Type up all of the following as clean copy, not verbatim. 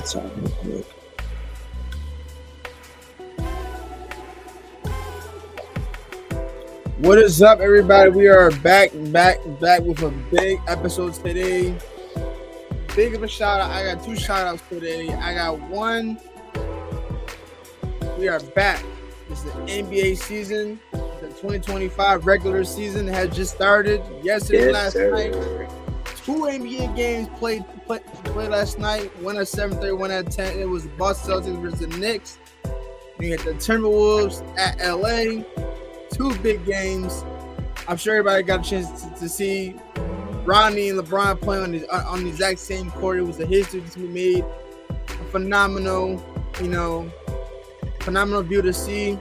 outside real quick. What is up, everybody? We are back with a big episode today. Big of a shout out. I got two shout outs today. I got one. We are back. This is the NBA season. The 2025 regular season has just started. Yesterday, last night. Two NBA games played last night. One at 7:30, one at 10. It was the Boston Celtics versus the Knicks. You had the Timberwolves at LA. Two big games. I'm sure everybody got a chance to see Ronnie and LeBron play on the exact same court. It was a history to be made. A phenomenal view to see.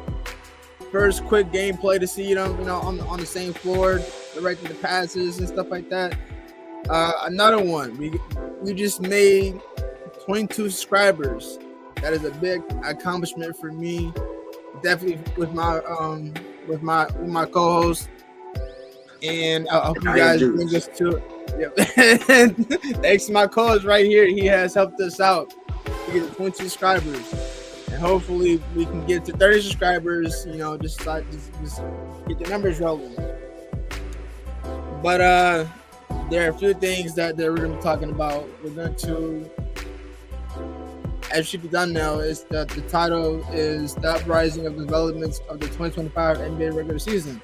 First quick gameplay to see them, on the same floor, directing the passes and stuff like that. Another one. We just made 22 subscribers. That is a big accomplishment for me. Definitely with my co-host, and I hope you guys bring us to it. Yep. Thanks to my co-host right here. He has helped us out to get to 20 subscribers, and hopefully we can get to 30 subscribers. Just get the numbers rolling. But there are a few things that we're going to be talking about. We're going to, as should be done now, is that the title is the uprising of developments of the 2025 NBA regular season.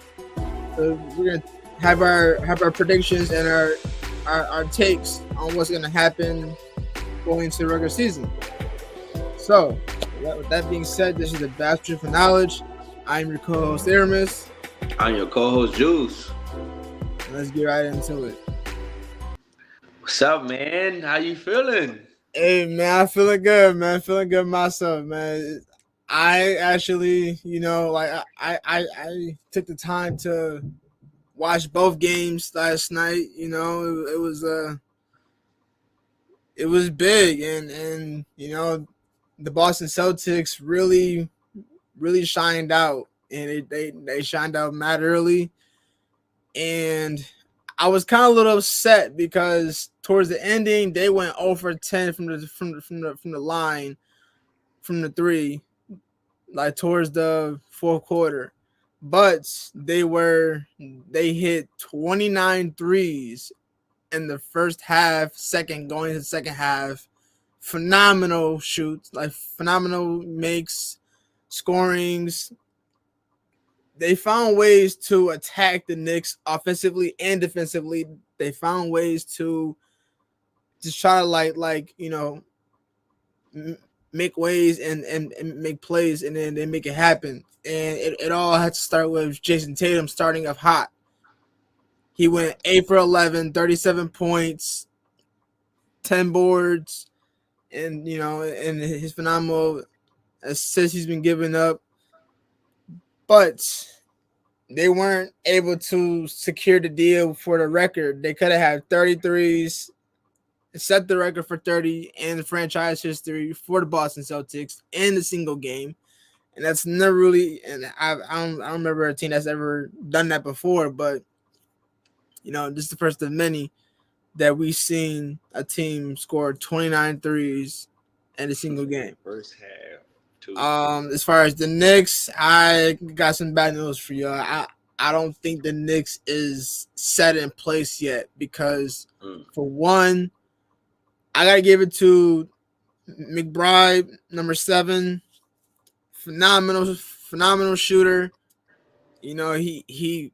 So we're gonna have our predictions and our takes on what's gonna happen going into the regular season. So with that being said, this is the Bachelor for Knowledge. I'm your co-host Aramis. I'm your co-host Juice. Let's get right into it. What's up, man? How you feeling? Hey man, I'm feeling good, man. Feeling good myself, man. I actually, I took the time to watch both games last night. It was big, and the Boston Celtics really shined out, and they shined out mad early, and I was kind of a little upset because towards the ending they went 0 for 10 from the line, from the three, like towards the fourth quarter. But they hit 29 threes in the first half, going into the second half. Phenomenal shoots, like phenomenal makes, scorings. They found ways to attack the Knicks offensively and defensively. They found ways to just try to make ways and make plays, and then they make it happen. And it all had to start with Jason Tatum starting up hot. He went 8 for 11, 37 points, 10 boards, and and his phenomenal assists he's been giving up. But they weren't able to secure the deal for the record. They could have had 33s, set the record for 30 in the franchise history for the Boston Celtics in a single game. And that's never really, and I don't remember a team that's ever done that before, but this is the first of many that we've seen a team score 29 threes in a single game. First half. As far as the Knicks, I got some bad news for you. I don't think the Knicks is set in place yet because, for one, I gotta give it to McBride, number 7, phenomenal shooter. He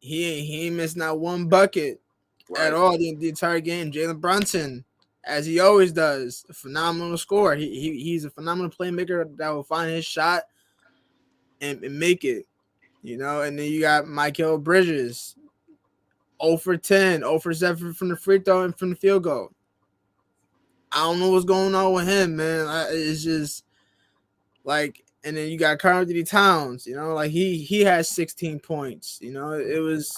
ain't missed not one bucket at all the entire game. Jalen Brunson, as he always does, a phenomenal scorer. He's a phenomenal playmaker that will find his shot and make it. And then you got Michael Bridges, 0 for 10, 0 for 7 from the free throw and from the field goal. I don't know what's going on with him, man. It's just and then you got Karl Anthony Towns. He has 16 points. It was.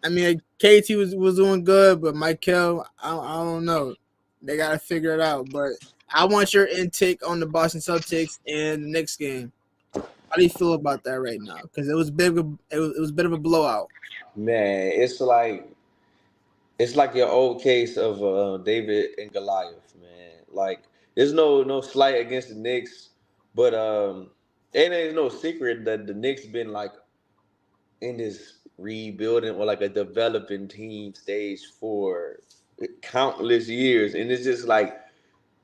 I mean, KT was doing good, but Michael, I don't know. They got to figure it out. But I want your intake on the Boston Celtics and the Knicks game. How do you feel about that right now? Because it was big. It was a bit of a blowout. Man, it's like your old case of David and Goliath, man. Like there's no slight against the Knicks, but it ain't no secret that the Knicks been like in this rebuilding or like a developing team stage for countless years, and it's just like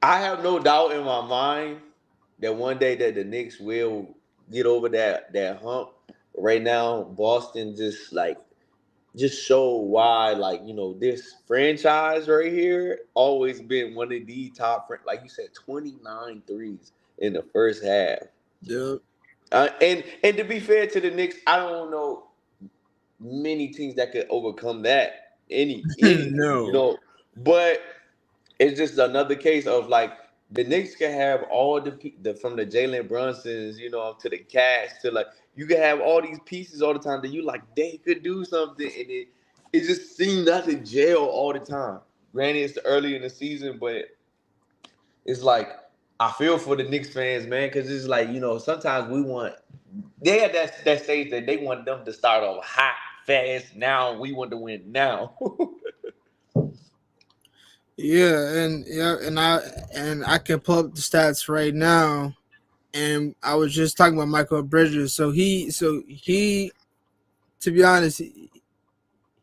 I have no doubt in my mind that one day that the Knicks will get over that hump. Right now, Boston just show why, like, this franchise right here always been one of the top, like you said, 29 threes in the first half. Yep. And to be fair to the Knicks, I don't know many teams that could overcome that. Any team, No. but it's just another case of like the Knicks can have all the from the Jalen Brunsons, to the Cats to like you can have all these pieces all the time that you like they could do something, and it just seems not to jail all the time. Granted, it's early in the season, but it's like I feel for the Knicks fans, man, because it's like sometimes we want they at that stage that they want them to start off hot, fast. Now we want to win now. And I can pull up the stats right now. And I was just talking about Michael Bridges. So he to be honest,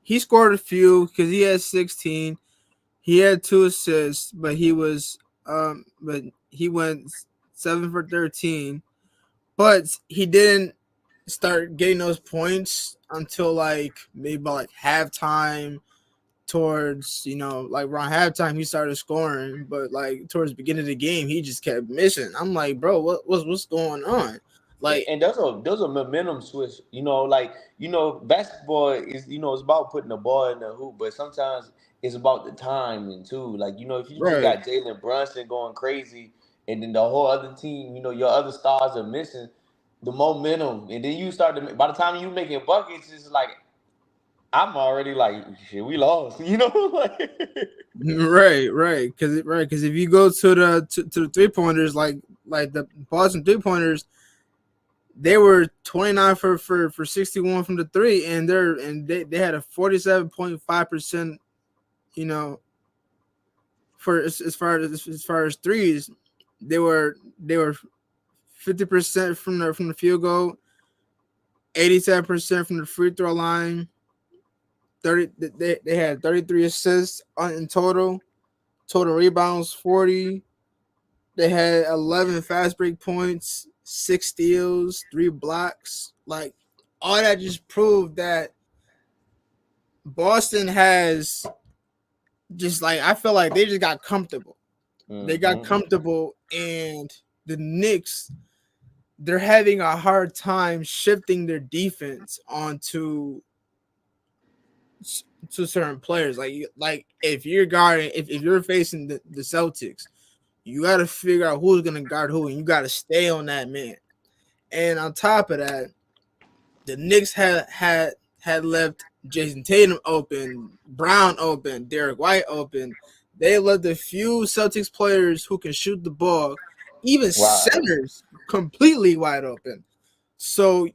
he scored a few because he had 16. He had 2 assists, but he went 7 for 13. But he didn't start getting those points until like maybe about like halftime. Towards like around halftime he started scoring, but like towards the beginning of the game he just kept missing. I'm like, bro, what's going on? Like, And those are momentum switch. Basketball is it's about putting the ball in the hoop, but sometimes it's about the timing too. Like if you just right. got Jalen Brunson going crazy, and then the whole other team, your other stars are missing the momentum, and then you start to. By the time you making buckets, it's like I'm already like, shit, we lost. Like. Right, because if you go to the 3 pointers, like the Boston 3 pointers, they were 29 for 61 from the three, and they had a 47.5%, you know, for as far as threes. They were 50% from the field goal, 87% from the free throw line. 30 they had 33 assists in total. Total rebounds 40. They had 11 fast break points, 6 steals, 3 blocks. Like, all that just proved that Boston has just, like, I feel like they just got comfortable. They got Mm-hmm. comfortable, and the Knicks, they're having a hard time shifting their defense onto to certain players. Like if you're guarding, if you're facing the Celtics, you got to figure out who's gonna guard who, and you got to stay on that man. And on top of that, the Knicks had left Jason Tatum open, Brown open, Derek White open. They left a few Celtics players who can shoot the ball, even Wow. centers, completely wide open. So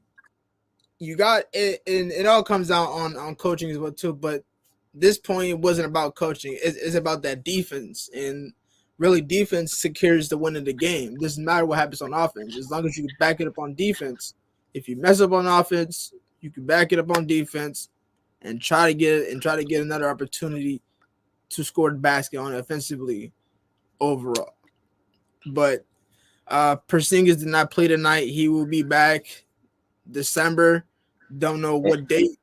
you got it, and it all comes down on coaching as well too. But this point, it wasn't about coaching; it's about that defense, and really, defense secures the win of the game. It doesn't matter what happens on offense, as long as you back it up on defense. If you mess up on offense, you can back it up on defense and try to get another opportunity to score the basket on offensively overall. But Porzingis did not play tonight. He will be back December. Don't know what date,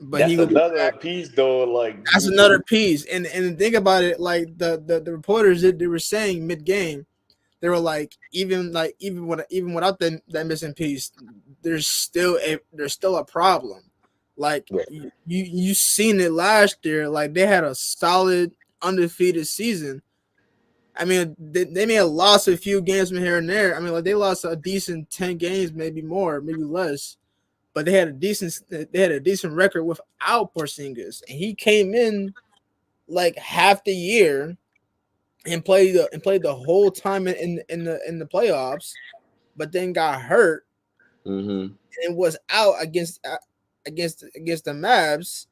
but he That's will be another back. piece though. Like That's another piece. And think about it, like the reporters they were saying mid game, they were like even without that missing piece, there's still a problem. Like Right. you seen it last year. Like they had a solid undefeated season. I mean, they may have lost a few games from here and there. I mean, like they lost a decent 10 games, maybe more, maybe less. But they had a decent record without Porzingis, and he came in like half the year and played the whole time in the playoffs, but then got hurt Mm-hmm. and was out against the Mavs.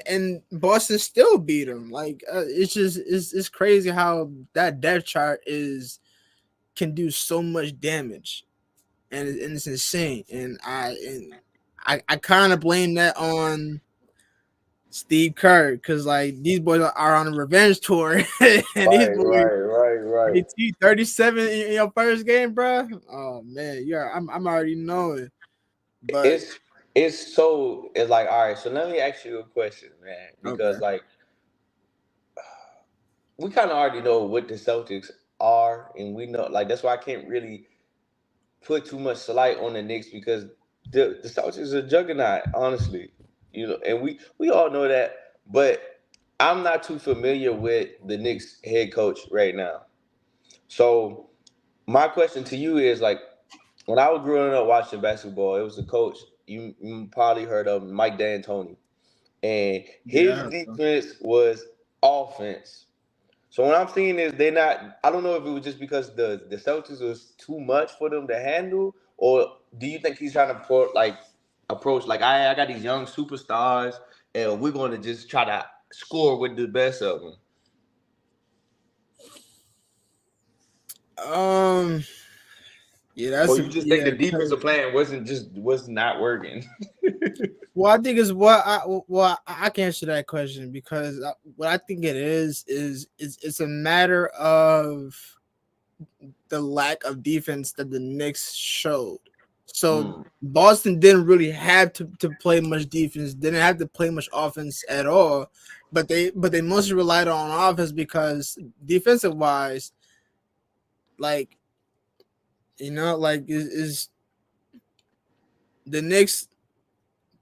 and Boston still beat them. Like it's just it's crazy how that depth chart is can do so much damage, and it's insane. And I kind of blame that on Steve Kerr because like these boys are on a revenge tour, and these Right, boys right, right, right. 37 in your first game, bro. Oh man, yeah, I'm already knowing, but It's it's like, all right. So let me ask you a question, man, because okay, like we kind of already know what the Celtics are, and we know like that's why I can't really put too much light on the Knicks because the Celtics are a juggernaut, honestly. You know, and we all know that, but I'm not too familiar with the Knicks head coach right now. So my question to you is like, when I was growing up watching basketball, it was a coach you probably heard of, Mike D'Antoni, and his yeah. defense was offense. So what I'm seeing is they're not. I don't know if it was just because the Celtics was too much for them to handle, or do you think he's trying to approach like I got these young superstars and we're going to just try to score with the best of them, Um, yeah, or that's a you just think yeah. the defensive plan was not working? Well, I think it's I can answer that question because what I think it is it's a matter of the lack of defense that the Knicks showed. So Mm. Boston didn't really have to play much defense, didn't have to play much offense at all, but they mostly relied on offense because defensive wise, like like is the Knicks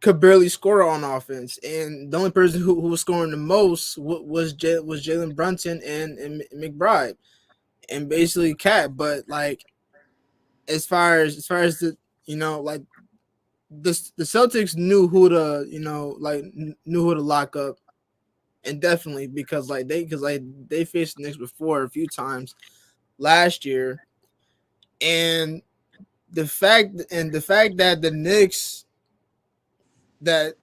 could barely score on offense, and the only person who was scoring the most was Jalen Brunson and McBride, and basically Cat. But like as far as the like the Celtics knew who to knew who to lock up, and definitely because they faced the Knicks before a few times last year, and the fact that the Knicks that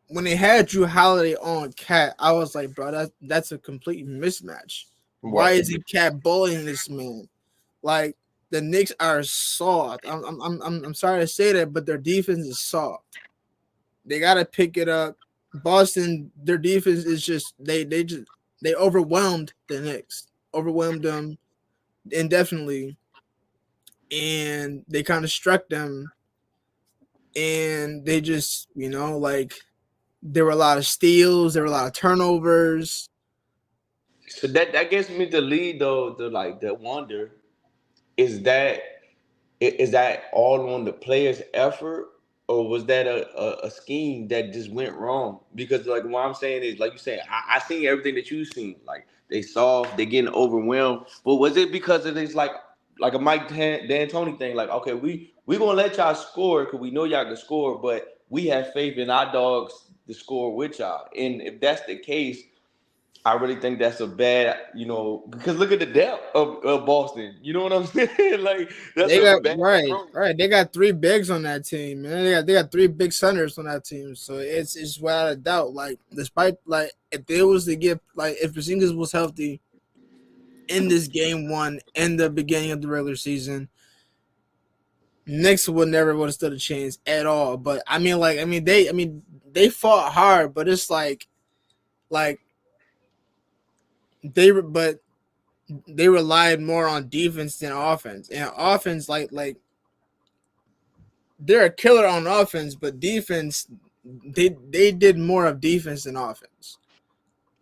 when they had Drew Holiday on Cat, I was like, bro, that's a complete mismatch. Why Right. is he Cat bullying this man? Like the Knicks are soft. I'm sorry to say that, but their defense is soft. They gotta pick it up. Boston, their defense is just they overwhelmed the Knicks, overwhelmed them indefinitely, and they kind of struck them, and they just like there were a lot of steals, there were a lot of turnovers. So that gets me to lead though to like the wonder is that is that all on the player's effort, or was that a scheme that just went wrong? Because like what I'm saying is, like you said, I seen everything that you seen. Like they soft, they getting overwhelmed. But was it because of this like a D'Antoni thing? Like okay, we gonna let y'all score because we know y'all can score, but we have faith in our dogs to score with y'all. And if that's the case, I really think that's a bad, because look at the depth of Boston. You know what I'm saying? Like that's They a got bad right, approach. right. They got three bigs on that team, man. They got three big centers on that team, so it's without a doubt. Like despite like if they was to get like if Porzingis was healthy in this game one in the beginning of the regular season, Knicks would have stood a chance at all. But they fought hard, but it's like but they relied more on defense than offense. And offense, they're a killer on offense, but defense, they did more of defense than offense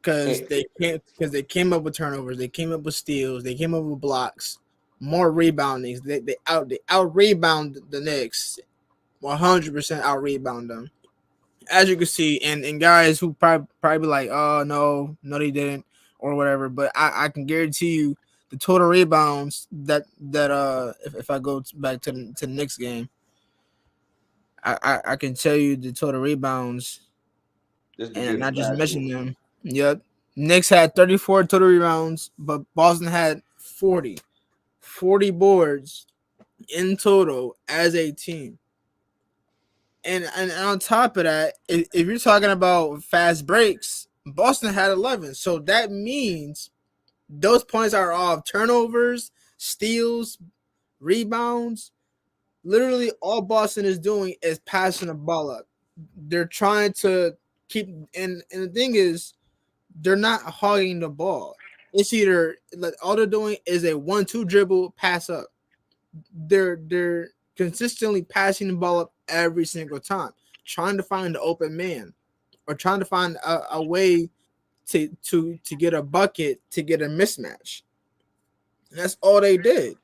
And because they came up with turnovers, they came up with steals, they came up with blocks, more reboundings. They out rebound the Knicks, 100% out rebound them. As you can see, and guys who probably like, oh no they didn't or whatever, but I can guarantee you the total rebounds that if I go back to the Knicks game, I can tell you the total rebounds just the and game not from just last mention year. them. Yep. Knicks had 34 total rebounds, but Boston had 40 boards in total as a team. And on top of that, if you're talking about fast breaks, Boston had 11. So that means those points are all turnovers, steals, rebounds. Literally, all Boston is doing is passing the ball up. They're trying to keep, and the thing is, they're not hogging the ball. It's either like all they're doing is a 1-2 dribble pass up. They're consistently passing the ball up every single time, trying to find the open man or trying to find a way to get a bucket to get a mismatch. And that's all they did.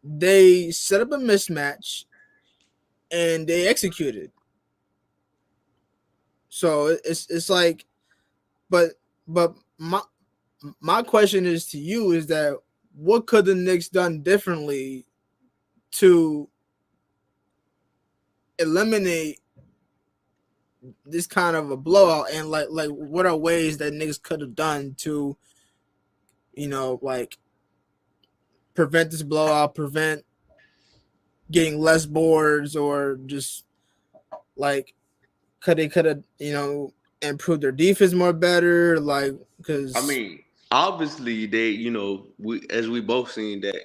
They set up a mismatch and they executed. So it's like, but but my question is to you is that what could the Knicks done differently to eliminate this kind of a blowout, and like what are ways that niggas could have done to, like prevent this blowout, prevent getting less boards, or just like could have improved their defense more better, like I because mean, obviously they, we as we both seen that,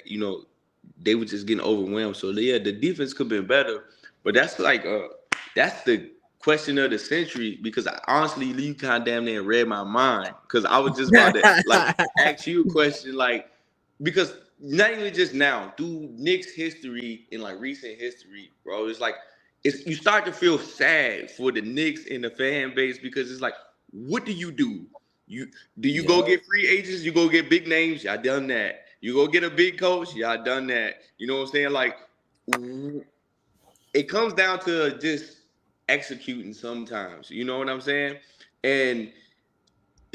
they were just getting overwhelmed. So yeah, the defense could have been better, but that's the question of the century because honestly, you kind of damn near read my mind because I was just about to like ask you a question like because not even just now through Knicks history in like recent history, bro. It's like it's you start to feel sad for the Knicks and the fan base because it's like, what do you do? You do you go yeah, get free agents? You go get big names? Y'all done that. You go get a big coach? Y'all done that. You know what I'm saying? Like it comes down to just executing sometimes. You know what I'm saying? And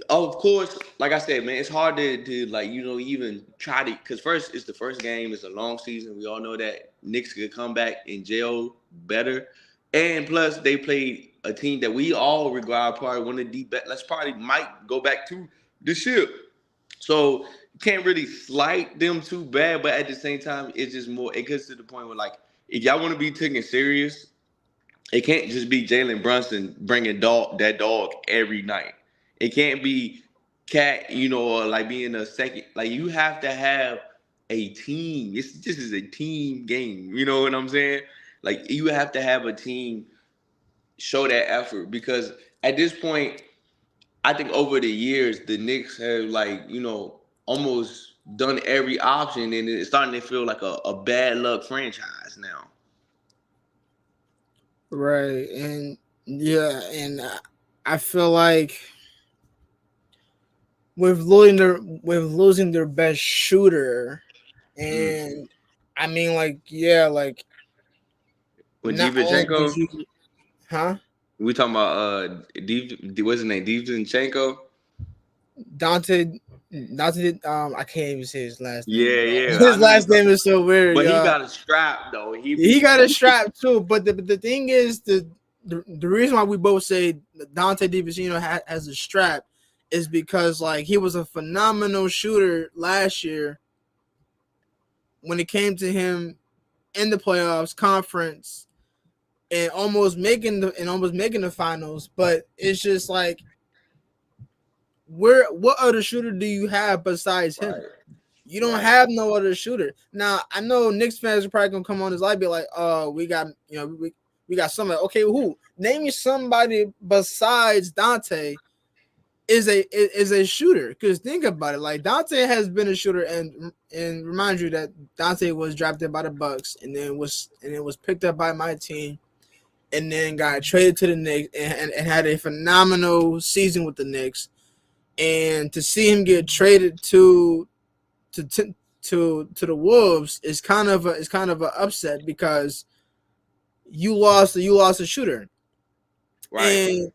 of course, like I said, man, it's hard to like even try to because first it's the first game. It's a long season. We all know that Knicks could come back and gel better, and plus they played a team that we all regard probably one of the best. Let's probably might go back to the ship. So you can't really slight them too bad, but at the same time, it's just more. It gets to the point where like if y'all want to be taken serious, it can't just be Jalen Brunson bringing that dog every night. It can't be Cat, or like being a second. Like you have to have a team. This is a team game. You know what I'm saying? Like you have to have a team show that effort because at this point, I think over the years the Knicks have like almost done every option and it's starting to feel like a bad luck franchise now. right, and yeah, and I feel like with losing their best shooter, Mm. and I mean, like, yeah, like With not only did Divanchenko, you, huh? we talking about what's his name? Divanchenko? Dante, I can't even say his last name, Yeah, bro. yeah. I His know you last talking. name is so weird, But he y'all. got a strap though. He He be got a strap too, but the thing is the reason why we both say Dante DiVincenzo has a strap is because like he was a phenomenal shooter last year when it came to him in the playoffs, conference, and almost making the finals. But it's just like what other shooter do you have besides him? right, You don't right. have no other shooter. Now I know Knicks fans are probably gonna come on this live and be like, "Oh, we got somebody." Okay, who? Name me somebody besides Dante is a shooter. Because think about it, like Dante has been a shooter, and remind you that Dante was drafted by the Bucks, and then was picked up by my team, and then got traded to the Knicks and had a phenomenal season with the Knicks. And to see him get traded to to the Wolves is kind of a upset because you lost a shooter, Right. and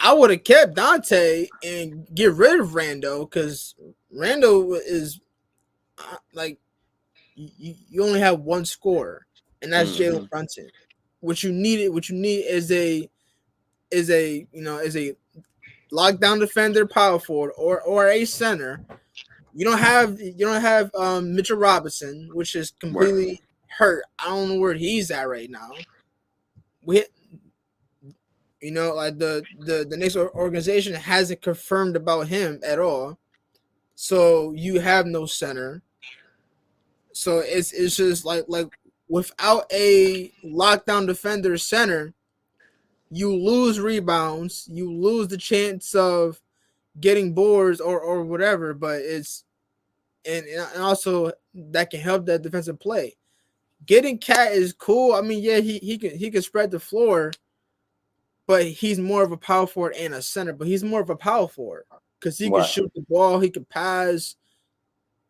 I would have kept Dante and get rid of Rando because Rando is like you only have one scorer, and that's Jalen Mm-hmm. Brunson. What you need is a lockdown defender, power forward, or a center. You don't have Mitchell Robinson, which is Right. completely hurt. I don't know where he's at right now. we, like the Knicks organization hasn't confirmed about him at all. So you have no center. So it's just like without a lockdown defender center, you lose rebounds, you lose the chance of getting boards or whatever. But and also that can help that defensive play. Getting Cat is cool. I mean, yeah, he can spread the floor, but he's more of a power forward and a center. But he's more of a power forward because he can Right. shoot the ball, he can pass,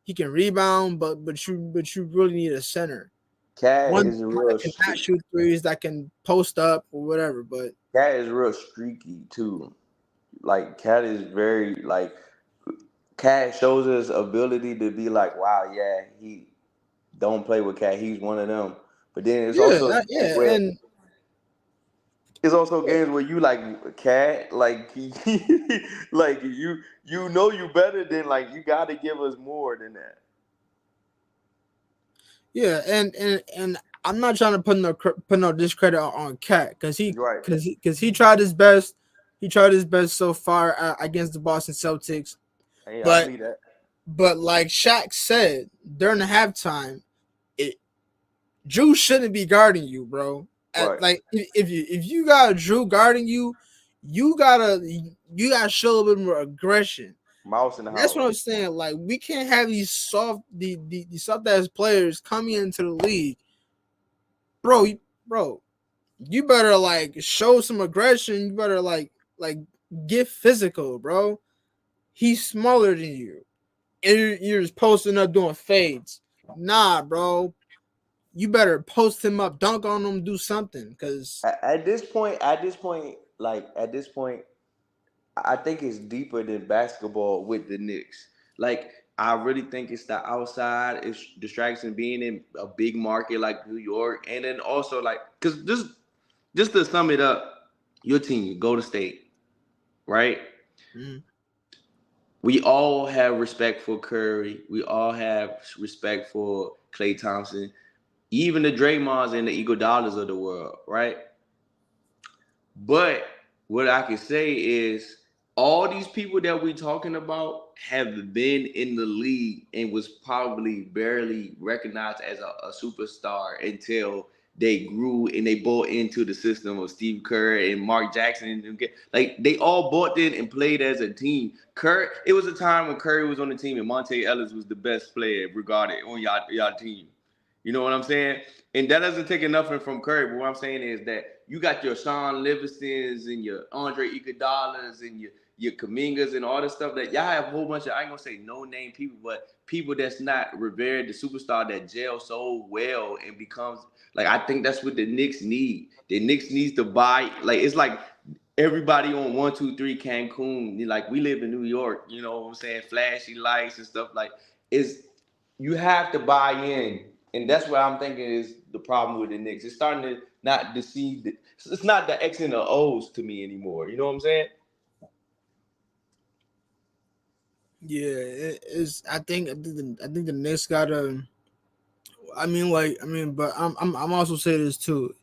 he can rebound. But you really need a center. Cat One is that can not shoot threes, that can post up or whatever. But Cat is real streaky too. Like Cat is very like Cat shows us ability to be like, wow, yeah, he don't play with Cat. He's one of them. But then yeah, and it's also games where you like Cat, like like you know you better than like you got to give us more than that. yeah, and I'm not trying to put no discredit on Cat because he Right. because he tried his best. He tried his best so far against the Boston Celtics, Hey, I but believe that. like Shaq said during the halftime, it Drew shouldn't be guarding you, bro. Right. Like if you got Drew guarding you, you gotta show a little bit more aggression. Mouse in the That's house. what I'm saying. Like we can't have these these soft ass players coming into the league, bro. Bro, you better like show some aggression. You better like get physical, bro. He's smaller than you, and you're just posting up doing fades. Nah, bro. You better post him up, dunk on him, do something, because At this point, I think it's deeper than basketball with the Knicks. Like, I really think it's the outside, it's distraction, being in a big market like New York, and then also like, cause just to sum it up, your team, Golden State, right? mm, We all have respect for Curry. We all have respect for Klay Thompson, even the Draymonds and the Iguodala's of the world, right? But what I can say is all these people that we talking about have been in the league and was probably barely recognized as a superstar until they grew and they bought into the system of Steve Kerr and Mark Jackson. Like they all bought in and played as a team. Kerr, it was a time when Curry was on the team and Monte Ellis was the best player regarded on y'all team. You know what I'm saying? And that doesn't take nothing from Curry. But what I'm saying is that you got your Sean Livingstons and your Andre Iguodala's and your Kamingas and all this stuff that y'all have a whole bunch of, I ain't gonna say no name people, but people that's not revered, the superstar that gel so well and becomes like, I think that's what the Knicks need. The Knicks needs to buy, like it's like everybody on 123 Cancun, like we live in New York, you know what I'm saying? Flashy lights and stuff like is you have to buy in. And that's what I'm thinking is the problem with the Knicks. It's starting to not deceive. It's not the X and the O's to me anymore. You know what I'm saying? yeah, it is. I think the Knicks gotta. But I'm also saying this too.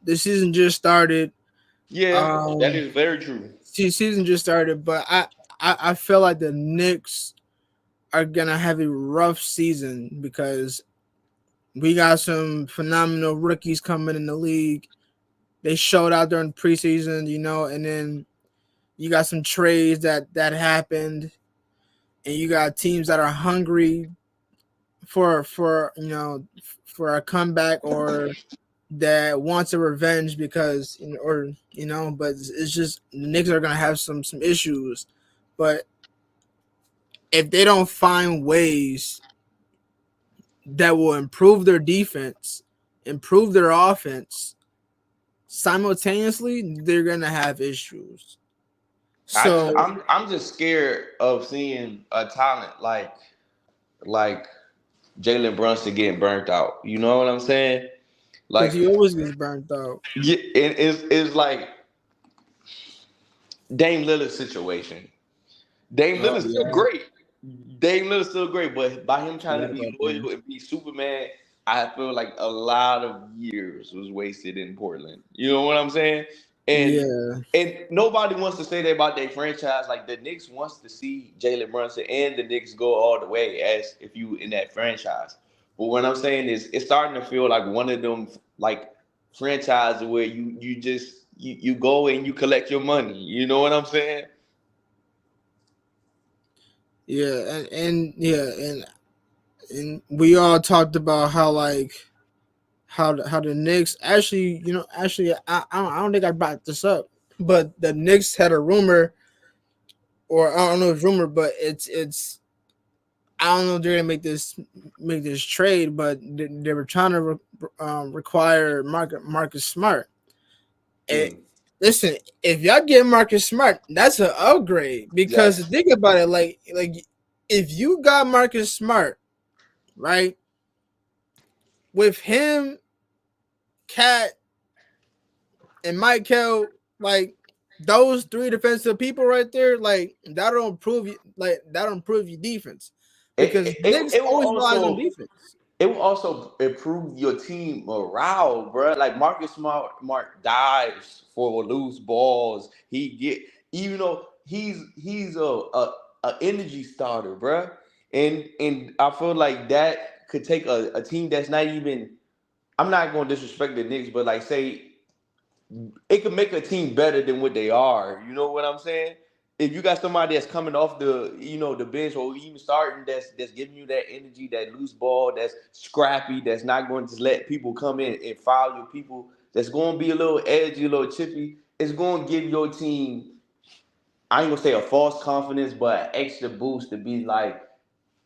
The season just started. Yeah, that Um, is very true. season just started, but I feel like the Knicks are gonna have a rough season because we got some phenomenal rookies coming in the league. They showed out during preseason, and then you got some trades that happened, and you got teams that are hungry for a comeback or that wants a revenge because but it's just the Knicks are gonna have some issues, but if they don't find ways that will improve their defense, improve their offense simultaneously, they're gonna have issues. So I'm just scared of seeing a talent like Jalen Brunson getting burnt out. You know what I'm saying? because Like, he always gets burnt out. yeah, it's like Dame Lillard's situation. Dame Oh Lillard's still yeah, great. Dame Lillard's still great, but by him trying to forgot be about that. loyal and be Superman, I feel like a lot of years was wasted in Portland. You know what I'm saying? And Yeah, and nobody wants to say that about their franchise. Like the Knicks wants to see Jalen Brunson and the Knicks go all the way as if you in that franchise. But what I'm saying is, it's starting to feel like one of them like franchises where you go and you collect your money. You know what I'm saying? yeah, and we all talked about how like how the Knicks actually, I don't think I brought this up, but the Knicks had a rumor, or I don't know if it's rumor, but it's I don't know if they're gonna make this trade, but they were trying to require Marcus Smart. And Mm, listen, if y'all get Marcus Smart, that's an upgrade. Because yes. think about it, like if you got Marcus Smart, right, with him, Cat, and Michael, like those three defensive people right there, like that'll improve you. Like that'll improve your defense because Knicks It will always relies on also defense. improve your team morale, bro. Like Marcus Smart dives for loose balls. He get, even though he's a energy starter, bro. And I feel like that could take a team that's not even. I'm not going to disrespect the Knicks, but like say it could make a team better than what they are. You know what I'm saying? If you got somebody that's coming off the bench or even starting, that's giving you that energy, that loose ball, that's scrappy, that's not going to just let people come in and foul your people, that's going to be a little edgy, a little chippy, it's going to give your team, I ain't gonna say a false confidence, but an extra boost to be like,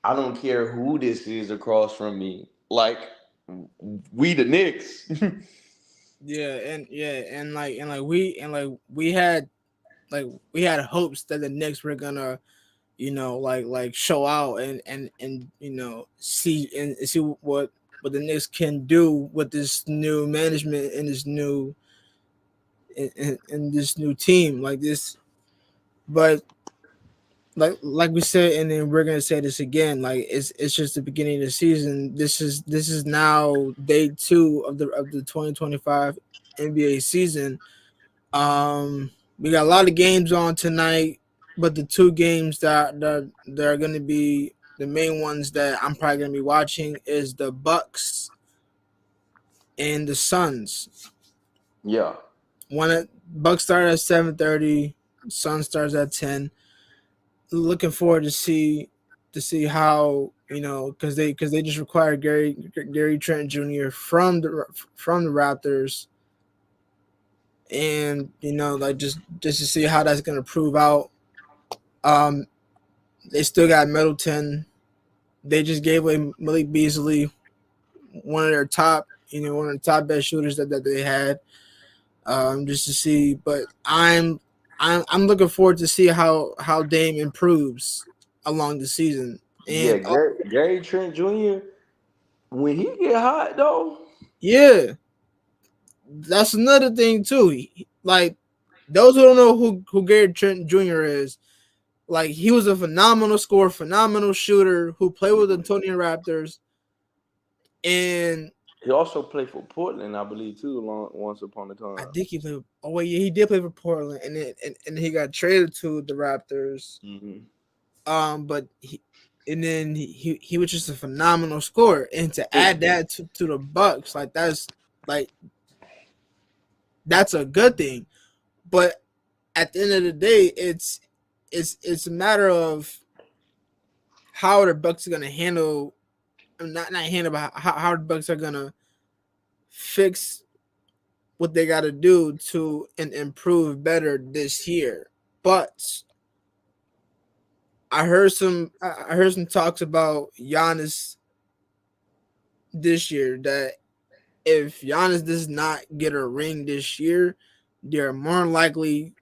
I don't care who this is across from me. Like, we the Knicks. And we had hopes that the Knicks were gonna show out and see what the Knicks can do with this new management and this new and this new team like this. But like we said, and then we're gonna say this again, like it's just the beginning of the season. This is now day two of the 2025 NBA season. We got a lot of games on tonight, but the two games that are gonna be the main ones that I'm probably gonna be watching is the Bucks and the Suns. Yeah. Bucks start at 7:30, Suns starts at 10. Looking forward to see how because they just required Gary Trent Jr. from the Raptors, and like just to see how that's gonna prove out. Um, they still got Middleton. They just gave away Malik Beasley, one of the top best shooters that they had. Just to see, but I'm looking forward to see how Dame improves along the season. Yeah, And Gary Trent Jr. when he get hot though, yeah, that's another thing too. Like those who don't know who Gary Trent Jr. is, like he was a phenomenal scorer, phenomenal shooter who played with the Antonio Raptors, and he also played for Portland, I believe, too. Once upon a I time. think he played. Oh wait, yeah, he did play for Portland, and he got traded to the Raptors. Hmm. But he was just a phenomenal scorer, and to add It, that to the Bucks, like that's a good thing. But at the end of the day, it's a matter of how the Bucks are gonna handle, not handle, but how the Bucks are gonna fix what they got to do to and improve better this year. But I heard some talks about Giannis this year that if Giannis does not get a ring this year, they're more likely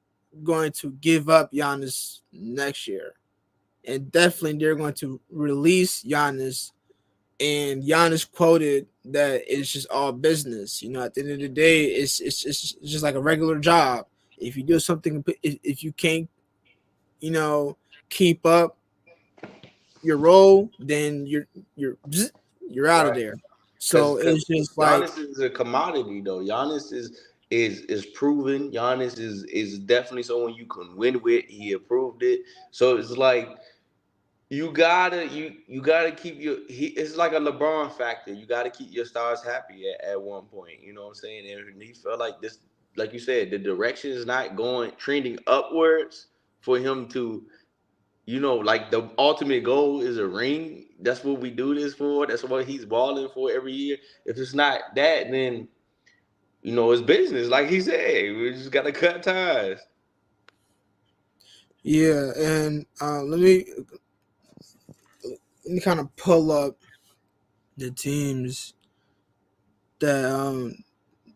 going to give up Giannis next year. And definitely they're going to release Giannis. And Giannis quoted that it's just all business. At the end of the day, it's just like a regular job. If you do something, if you can't, you know, keep up your role, then you're out of right. there. So it's just like, Giannis is a commodity though. Giannis is proven. Giannis is definitely someone you can win with. He approved it. So it's like you gotta keep your it's like a LeBron factor. You gotta keep your stars happy at one point. You know what I'm saying? And he felt like this, like you said, the direction is not going trending upwards for him to, like the ultimate goal is a ring. That's what we do this for. That's what he's balling for every year. If it's not that, then it's business. Like he said, we just gotta cut ties. yeah. And let me kind of pull up the teams that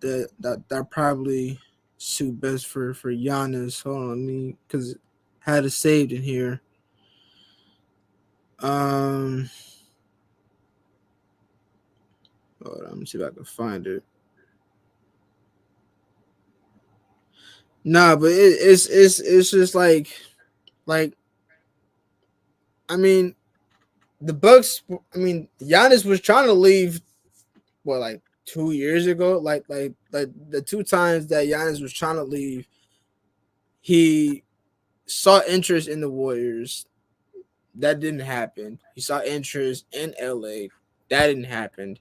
that probably suit best for Giannis. Hold on, let me, because had it saved in here. Um, hold on, let me see if I can find it. Nah, but it's just like I mean the Bucks. I mean Giannis was trying to leave, what, like 2 years ago. Like the two times that Giannis was trying to leave, he saw interest in the Warriors. That didn't happen. He saw interest in LA. That didn't happen.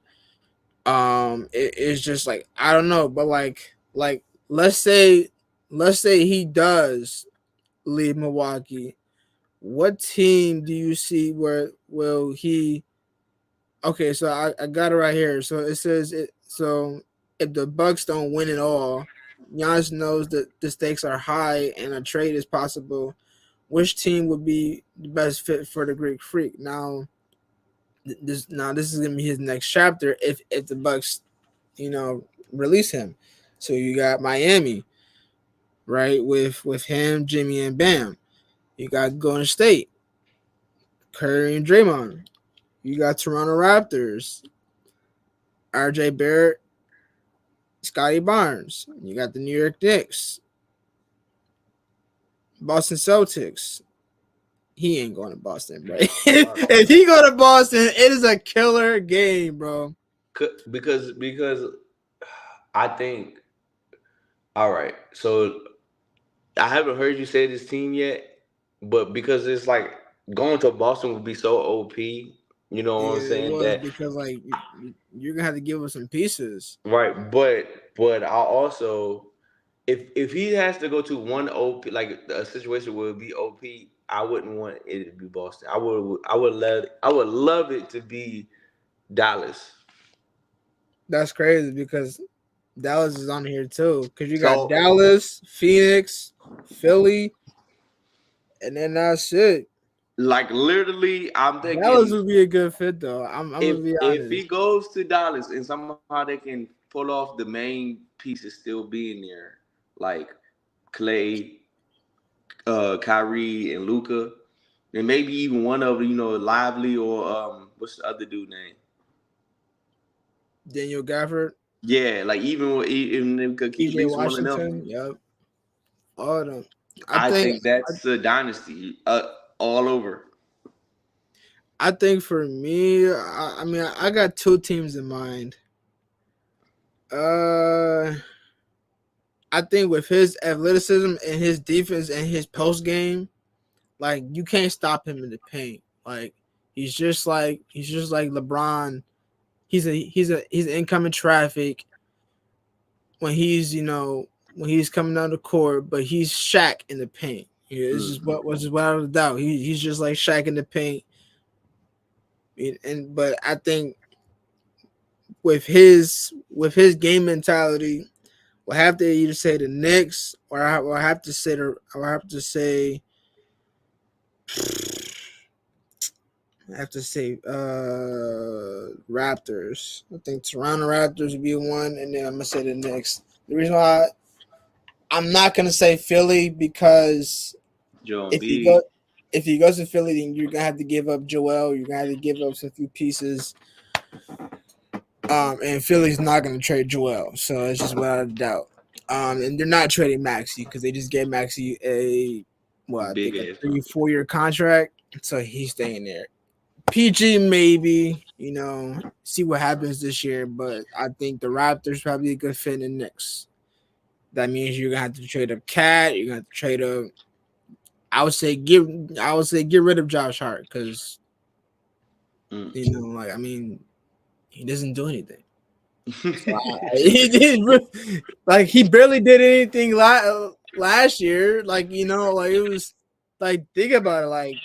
It's just like, I don't know, but like let's say he does leave Milwaukee. What team do you see where will he? Okay, so I got it right here. So it says it. So if the Bucks don't win it all, Giannis knows that the stakes are high and a trade is possible. Which team would be the best fit for the Greek Freak? This is gonna be his next chapter if the Bucks, release him. So you got Miami, right, with him, Jimmy, and Bam. You got Golden State, Curry and Draymond. You got Toronto Raptors, RJ Barrett, Scotty Barnes. You got the New York Knicks, Boston Celtics. He ain't going to Boston, bro. If he go to Boston, it is a killer game, bro. Because I think, all right, so I haven't heard you say this team yet, but because it's like going to Boston would be so OP, you know what I'm Yeah, it saying? was That because like you're gonna have to give us some pieces. right, but I also, if he has to go to one OP, like a situation where it be OP, I wouldn't want it to be Boston. I would love it to be Dallas. That's crazy because Dallas is on here too. Because you got So Dallas, Phoenix, Philly, and then that's it. like literally, I'm Dallas thinking would be a good fit though. I'm gonna be if he honest. goes to Dallas and somehow they can pull off the main pieces still being there, like Clay, Kyrie, and Luca, and maybe even one of Lively or what's the other dude name? Daniel Gafford, Yeah, like even if we could keep at PJ least one of them, Washington, yep, all of them. I I think think that's a dynasty all over. I think for me, I mean, I got two teams in mind. Uh, I think with his athleticism and his defense and his post game, like you can't stop him in the paint. Like he's just like LeBron. He's incoming traffic when he's coming down the court, but he's Shaq in the paint. Yeah, it's just Mhm. what was just without a doubt. He's just like Shaq in the paint. But I think with his game mentality, we'll have to either say the Knicks or I have to say Raptors. I think Toronto Raptors would be one, and then I'm gonna say the Knicks. The reason why I'm not gonna say Philly because Joe if he B. go if he goes to Philly, then you're gonna have to give up Joel. You're gonna have to give up some few pieces. And Philly's not gonna trade Joel, so it's just without a doubt. And they're not trading Maxi because they just gave Maxi I Big think a ass 3 contract. 4 year contract, so he's staying there. PG maybe. see what happens this year. But I think the Raptors probably a good fit in the Knicks. That means you're gonna have to trade up Cat. You're gonna have to trade up. I would say get rid of Josh Hart because Mm. like I mean he doesn't do anything. So he did like he barely did anything last year. Like like it was like think about it. Like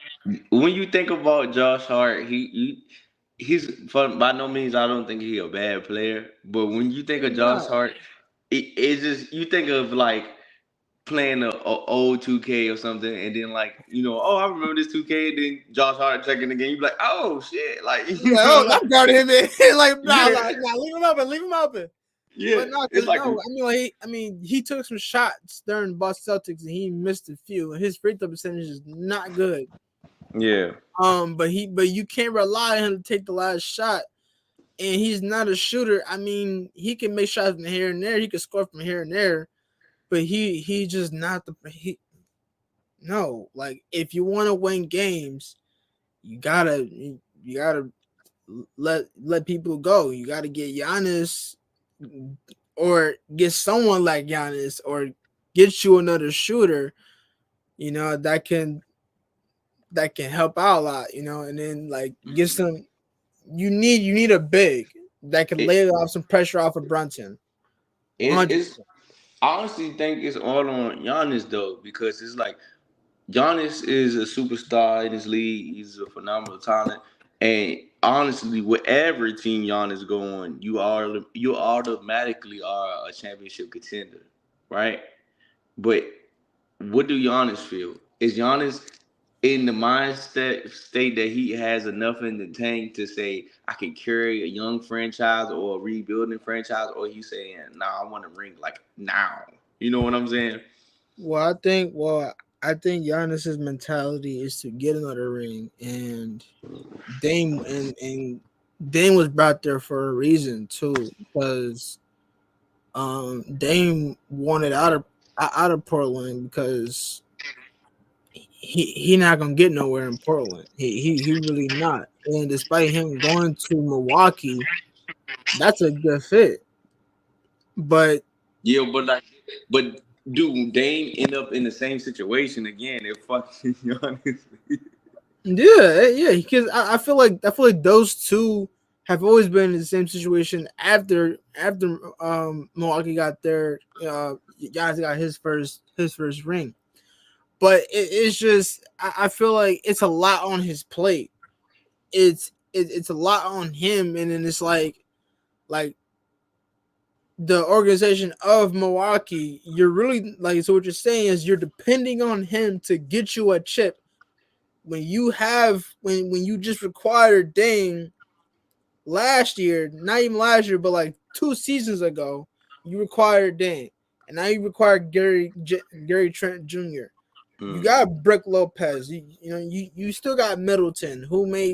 When you think about Josh Hart, he's by no means I don't think he's a bad player. But when you think of he's Josh not. Hart, it's just you think of like playing a old 2K or something, and then like oh I remember this 2K. And then Josh Hart checking again, you be like oh shit, like Like, oh, like I'm guarding him in. Like, yeah leave him open, leave him open. yeah But no, it's because like no, he took some shots during Boston Celtics and he missed a few, and his free throw percentage is not good. yeah But you can't rely on him to take the last shot, and he's not a shooter. I mean, he can make shots from here and there, he can score from here and there, but he just not the he. No, like if you want to win games, you gotta let people go. You got to get Giannis or get someone like Giannis or get you another shooter, that can help out a lot, and then like get some. You need a big that can it, lay off some pressure off of Brunson. it's 100%. I honestly think it's all on Giannis though because it's like Giannis is a superstar in his league. He's a phenomenal talent. And honestly, whatever team Giannis go on, you automatically are a championship contender, right? But what do Giannis feel? Is Giannis in the mindset state that he has enough in the tank to say I can carry a young franchise or a rebuilding franchise, or he saying, "Nah, I want to ring like now." You know what I'm saying? Well, I think Giannis's mentality is to get another ring, and Dame was brought there for a reason too, because Dame wanted out of Portland because he not gonna get nowhere in Portland. He really not. And despite him going to Milwaukee, that's a good fit. But Yeah, but do Dame end up in the same situation again if fucking Giannis? yeah, because I feel like those two have always been in the same situation after Milwaukee got their Giannis got his first ring. But it's just I feel like it's a lot on his plate. It's a lot on him, and then it's like the organization of Milwaukee. You're really like so. What you're saying is you're depending on him to get you a chip when you just required Dame last year, not even last year, but like 2 seasons ago, you required Dame, and now you require Gary Trent Jr. You Mm. got Brick Lopez. You still got Middleton, who may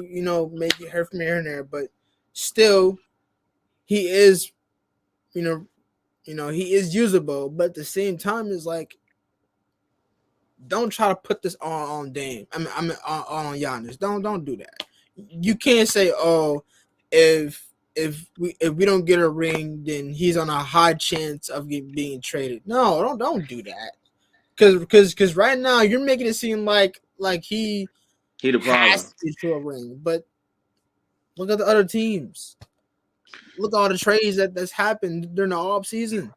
get hurt from here and there, but still he is you know he is usable. But at the same time, is like don't try to put this on Dame. I mean on Giannis. Don't do that. You can't say, oh, if we don't get a ring, then he's on a high chance of being traded. No, don't do that. Because right now you're making it seem like he He the has problem. to get to a ring. But look at the other teams. Look at all the trades that's happened during the off season.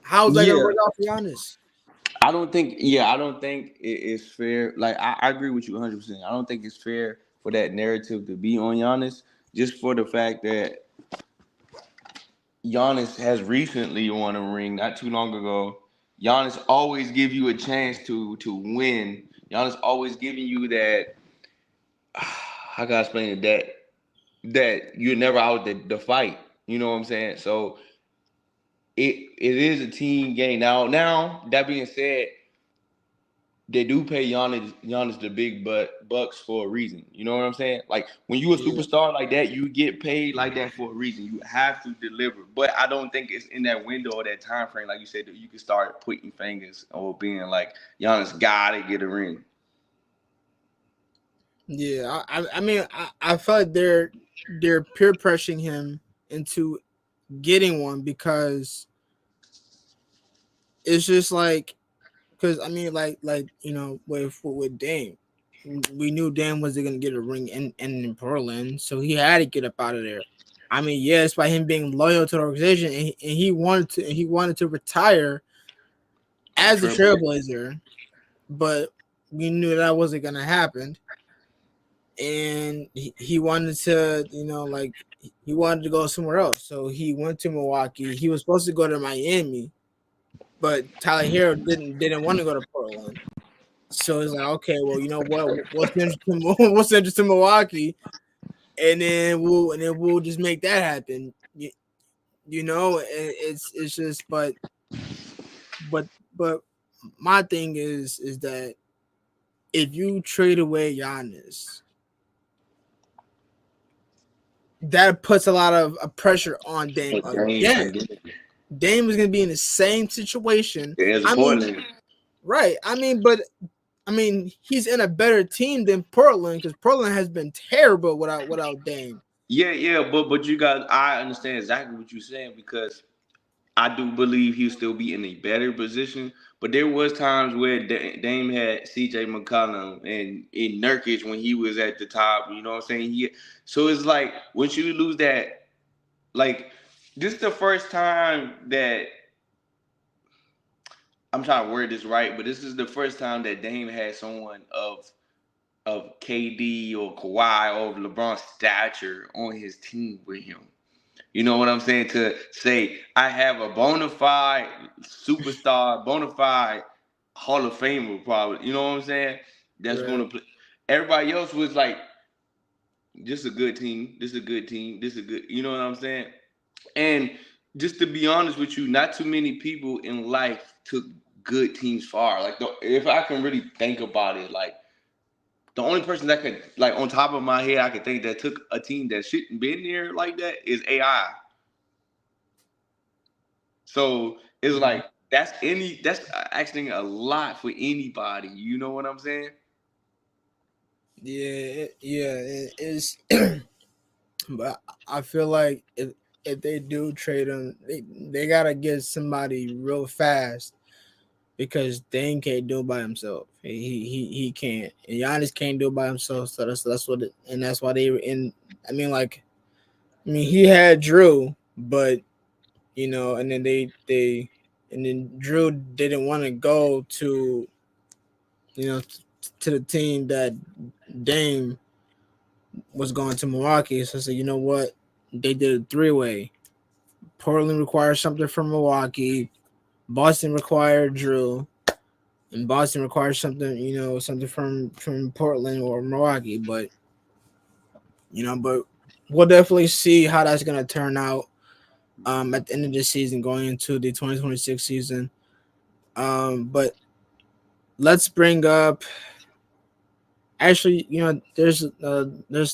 How's that gonna Yeah, work out for Giannis? I don't think. Yeah, I don't think it's fair. Like I agree with you 100%. I don't think it's fair for that narrative to be on Giannis, just for the fact that Giannis has recently won a ring not too long ago. Giannis always give you a chance to win. Giannis always giving you that. How can I explain it? That you're never out the fight. You know what I'm saying? So it is a team game. Now that being said, they do pay Giannis the big bucks for a reason. You know what I'm saying? Like when you a Yeah. superstar like that, you get paid like that for a reason. You have to deliver. But I don't think it's in that window or that time frame, like you said, that you can start putting fingers or being like Giannis gotta get a ring. Yeah, I mean, I feel like they're peer pressuring him into getting one because it's just like because I mean, with Dame, we knew Dame wasn't gonna get a ring in Portland, so he had to get up out of there. I mean, yes, by him being loyal to the organization, and he wanted to retire A as a trailblazer. Trailblazer, but we knew that wasn't gonna happen, and he wanted to, he wanted to go somewhere else, so he went to Milwaukee. He was supposed to go to Miami, but Tyler Hero didn't want to go to Portland. So it's like, okay, well, you know what? What's interesting Milwaukee, and then we'll just make that happen. It's just, but but my thing is that if you trade away Giannis, that puts a lot of pressure on Dame But again. Dame, Dame is gonna be in the same situation. as a I mean, Portland. right? I mean, he's in a better team than Portland because Portland has been terrible without Dame. Yeah, but you guys, I understand exactly what you're saying because I do believe he'll still be in a better position. But there was times where Dame had C.J. McCollum and Nurkic when he was at the top. You know what I'm saying? So it's like once you lose that, like this is the first time that I'm trying to word this right, but this is the first time that Dame had someone of KD or Kawhi or LeBron's stature on his team with him. You know what I'm saying? To say I have a bona fide superstar, bona fide Hall of Famer, probably. You know what I'm saying? That's going Right. to play. Everybody else was like, "This is a good team. This is a good team. This is a good." You know what I'm saying? And just to be honest with you, not too many people in life took good teams far. Like, if I can really think about it, like the only person that could, like, on top of my head, I could think that took a team that shouldn't been there like that is AI. So it's Mhm. like that's asking a lot for anybody. You know what I'm saying? Yeah, it is. But I feel like if they do trade him, they gotta get somebody real fast because Dane can't do it by himself. He can't, and Giannis can't do it by himself. So that's what, and that's why they were in. I mean, he had Drew, but and then and then Drew didn't want to go to to the team that Dame was going to Milwaukee. So I said, you know what? They did a three-way. Portland requires something from Milwaukee. Boston required Drew, and Boston requires something from Portland or Milwaukee. But we'll definitely see how that's gonna turn out. At the end of this season, going into the 2026 season. But let's bring up. Actually, there's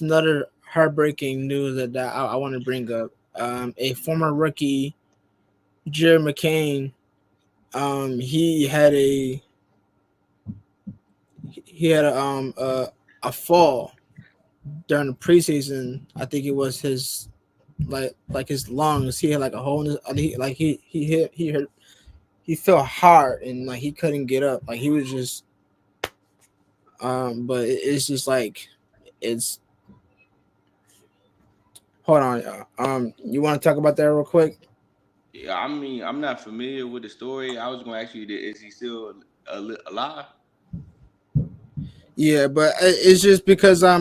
another heartbreaking news that I want to bring up. A former rookie, Jared McCain. He had a fall during the preseason. I think it was his his lungs. He had like a hole in his. He hurt. He felt hard and like he couldn't get up. Like he was just. But it's just like it's. Hold on. You want to talk about that real quick? Yeah, I mean, I'm not familiar with the story. I was going to ask you, is he still alive? Yeah, but it's just because I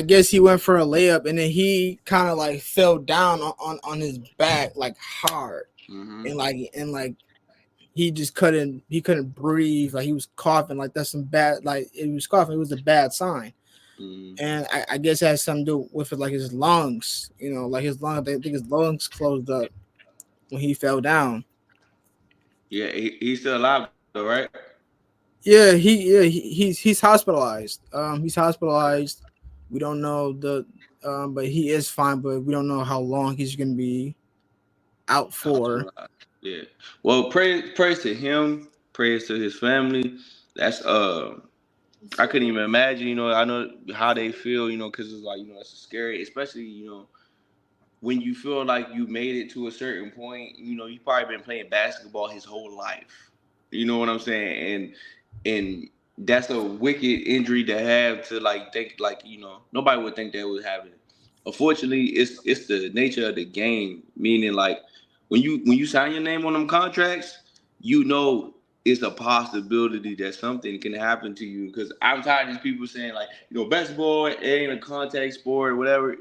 guess he went for a layup and then he kind of like fell down on his back like hard Mm-hmm. and he couldn't breathe, like he was coughing, like that's some bad, like it was coughing, it was a bad sign. Mm-hmm. And I guess it has something to do with it, like his lungs, like his lungs. I think his lungs closed up when he fell down. Yeah, he's still alive though, right? He's hospitalized. He's hospitalized. We don't know but he is fine, but we don't know how long he's gonna be out for. Hospitalized. Yeah. Well, praise to him. Praise to his family. That's I couldn't even imagine. I know how they feel. Because it's like it's scary, especially when you feel like you made it to a certain point. You probably been playing basketball his whole life. You know what I'm saying? And that's a wicked injury to have to like think like nobody would think that would happen. Unfortunately, it's the nature of the game. Meaning like when you sign your name on them contracts, it's a possibility that something can happen to you. Because I'm tired of these people saying like basketball it ain't a contact sport or whatever.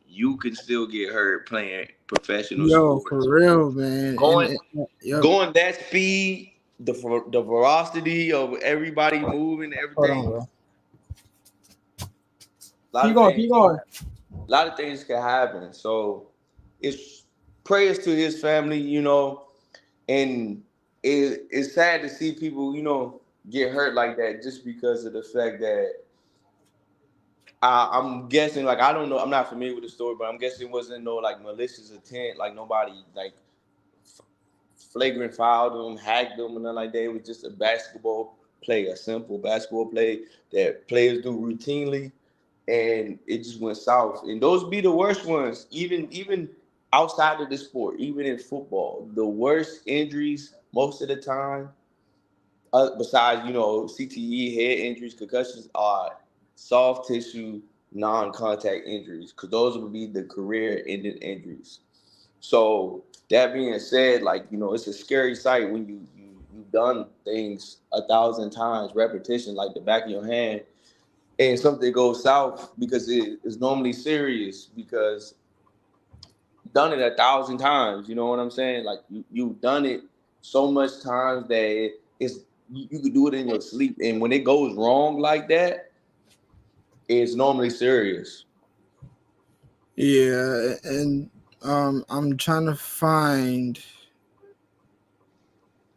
You can still get hurt playing professional Yo, for sports. real, man. Going Yep. going that speed, the velocity of everybody moving, Hold on, everything. bro. A lot Keep of going, things, keep going. a lot of things can happen. So it's prayers to his family, and it's sad to see people, get hurt like that just because of the fact that I'm guessing, like I don't know, I'm not familiar with the story, but I'm guessing it wasn't no like malicious intent, like nobody like flagrant fouled them, hacked them, and nothing like that. It was just a basketball play, a simple basketball play that players do routinely, and it just went south. And those be the worst ones, even outside of the sport, even in football. The worst injuries most of the time, besides CTE, head injuries, concussions, are soft tissue, non-contact injuries, because those would be the career-ending injuries. So that being said, like it's a scary sight when you've done things 1,000 times, repetition like the back of your hand, and something goes south because it is normally serious because you've done it 1,000 times. You know what I'm saying? Like you've done it so much times that it's you could do it in your sleep, and when it goes wrong like that, it's normally serious. Yeah, and I'm trying to find.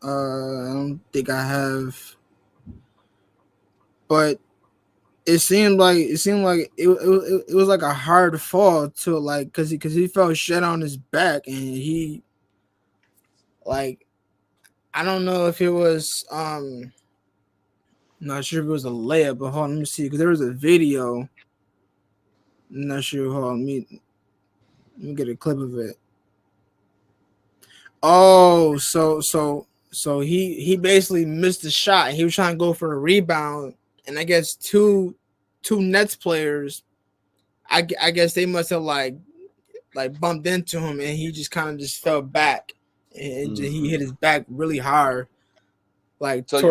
I don't think I have, but it was like a hard fall to like because he fell shit on his back and he like I don't know if it was not sure if it was a layup, but hold on, let me see because there was a video. I'm not sure. Hold on, let me get a clip of it. Oh, so he basically missed the shot. He was trying to go for a rebound, and I guess two Nets players. I guess they must have like bumped into him, and he just kind of just fell back, and he Mm-hmm. hit his back really hard, like So you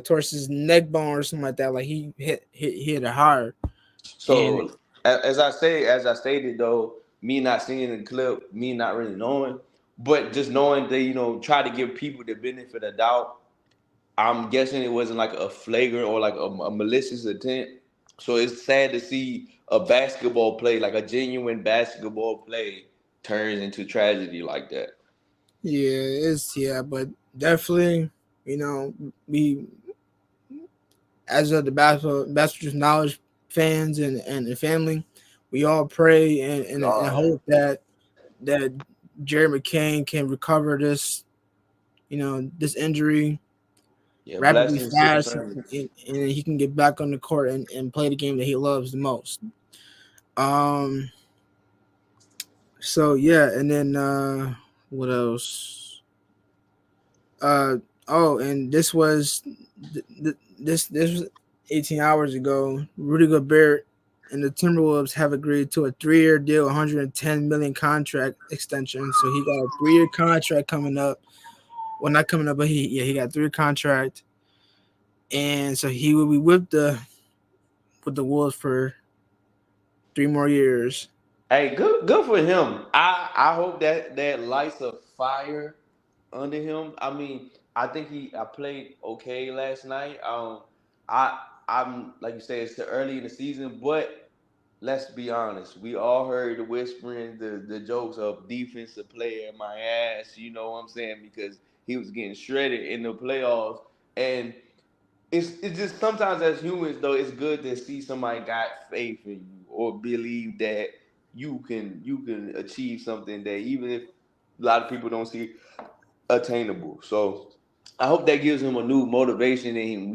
towards his neck bone or something like that. Like he hit it hard, and So as I stated though, me not seeing the clip, me not really knowing, but just knowing they, try to give people the benefit of doubt. I'm guessing it wasn't like a flagrant or like a malicious intent. So it's sad to see a basketball play, like a genuine basketball play, turns into tragedy like that. but definitely, we as of the basketball knowledge fans and the family, we all pray and God, hope that Jerry McCain can recover this injury yeah, rapidly blessings to the fast family. and he can get back on the court and play the game that he loves the most. Um so yeah, and then what else? Uh oh, and this was 18 hours ago. Rudy Gobert and the Timberwolves have agreed to a 3-year deal, 110 million contract extension. So he got a 3-year contract coming up. Well, not coming up, but he got a 3-year contract, and so he will be with the Wolves for 3 more years. Hey, good for him. I hope that lights a fire under him. I mean, I played okay last night. I I'm like you say, it's too early in the season, but let's be honest. We all heard the whispering, the jokes of defensive player in my ass. You know what I'm saying? Because he was getting shredded in the playoffs, and it's just sometimes as humans though, it's good to see somebody got faith in you or believe that you can achieve something that even if a lot of people don't see attainable. So I hope that gives him a new motivation and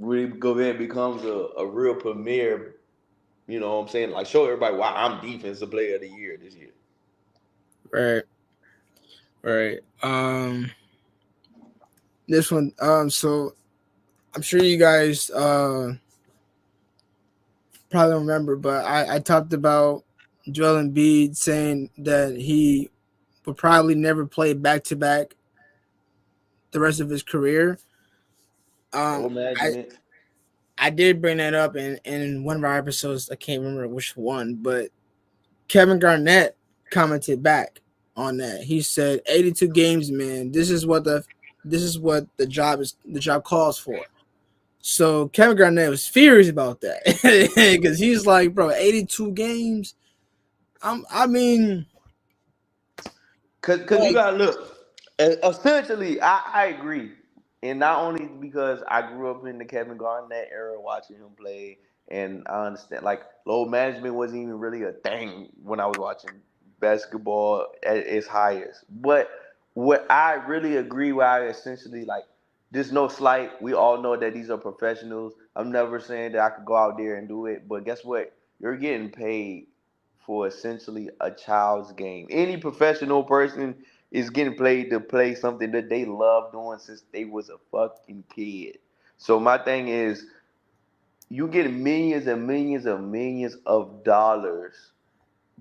really go ahead and becomes a real premier. You know what I'm saying? Like show everybody why I'm defensive player of the year this year. Right, right. This one. So I'm sure you guys probably don't remember, but I talked about Joel Embiid saying that he would probably never play back to back the rest of his career. Um, Low I management. I did bring that up in one of our episodes. I can't remember which one, but Kevin Garnett commented back on that. He said, "82 games, man. This is what the job calls for." So Kevin Garnett was furious about that because he's like, "Bro, 82 games. I mean, Cause you like, gotta look. Essentially, I agree, and not only because I grew up in the Kevin Garnett era, watching him play, and I understand like load management wasn't even really a thing when I was watching basketball at its highest. But what I really agree with, I essentially like. There's no slight. We all know that these are professionals. I'm never saying that I could go out there and do it, but guess what? You're getting paid for essentially a child's game. Any professional person is getting played to play something that they love doing since they was a fucking kid. So my thing is, you get millions and millions and millions of dollars